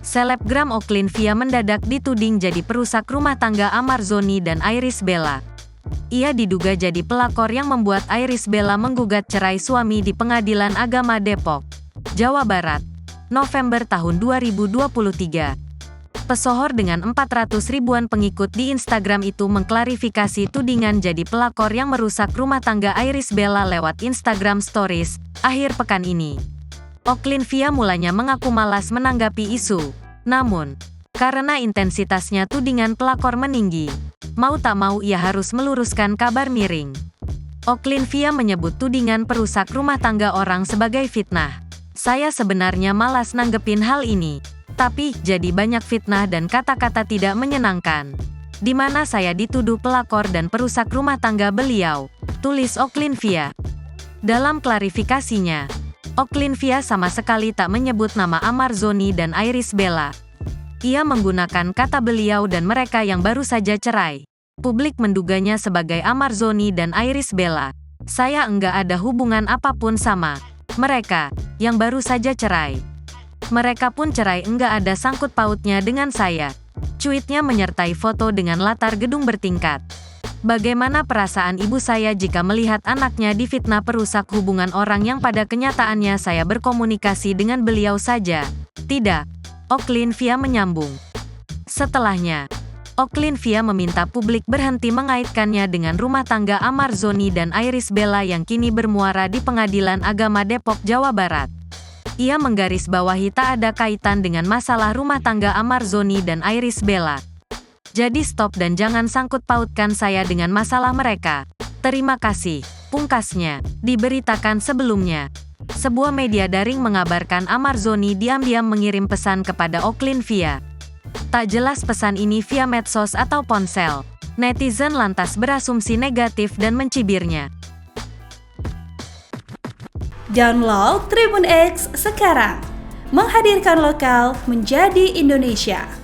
Selebgram Oklin-Via mendadak dituding jadi perusak rumah tangga Amar Zoni dan Iris Bella. Ia diduga jadi pelakor yang membuat Iris Bella menggugat cerai suami di Pengadilan Agama Depok, Jawa Barat, November tahun 2023. Pesohor dengan 400 ribuan pengikut di Instagram itu mengklarifikasi tudingan jadi pelakor yang merusak rumah tangga Iris Bella lewat Instagram Stories akhir pekan ini. Oklin-Via mulanya mengaku malas menanggapi isu. Namun, karena intensitasnya tudingan pelakor meninggi, mau tak mau ia harus meluruskan kabar miring. Oklin-Via menyebut tudingan perusak rumah tangga orang sebagai fitnah. Saya sebenarnya malas nanggepin hal ini. Tapi, jadi banyak fitnah dan kata-kata tidak menyenangkan. Di mana saya dituduh pelakor dan perusak rumah tangga beliau, tulis Oklin-Via. Dalam klarifikasinya, Oklin-Via sama sekali tak menyebut nama Amar Zoni dan Iris Bella. Ia menggunakan kata beliau dan mereka yang baru saja cerai. Publik menduganya sebagai Amar Zoni dan Iris Bella. Saya enggak ada hubungan apapun sama mereka yang baru saja cerai. Mereka pun cerai enggak ada sangkut pautnya dengan saya. Cuitnya menyertai foto dengan latar gedung bertingkat. Bagaimana perasaan ibu saya jika melihat anaknya difitnah perusak hubungan orang yang pada kenyataannya saya berkomunikasi dengan beliau saja? Tidak. Oklin-Via menyambung. Setelahnya, Oklin-Via meminta publik berhenti mengaitkannya dengan rumah tangga Amar Zoni dan Iris Bella yang kini bermuara di Pengadilan Agama Depok, Jawa Barat. Ia menggarisbawahi tak ada kaitan dengan masalah rumah tangga Amar Zoni dan Iris Bella. Jadi stop dan jangan sangkut pautkan saya dengan masalah mereka. Terima kasih. Pungkasnya, diberitakan sebelumnya. Sebuah media daring mengabarkan Amar Zoni diam-diam mengirim pesan kepada Oklin-Via. Tak jelas pesan ini via medsos atau ponsel. Netizen lantas berasumsi negatif dan mencibirnya. Download Tribun X sekarang, menghadirkan lokal menjadi Indonesia.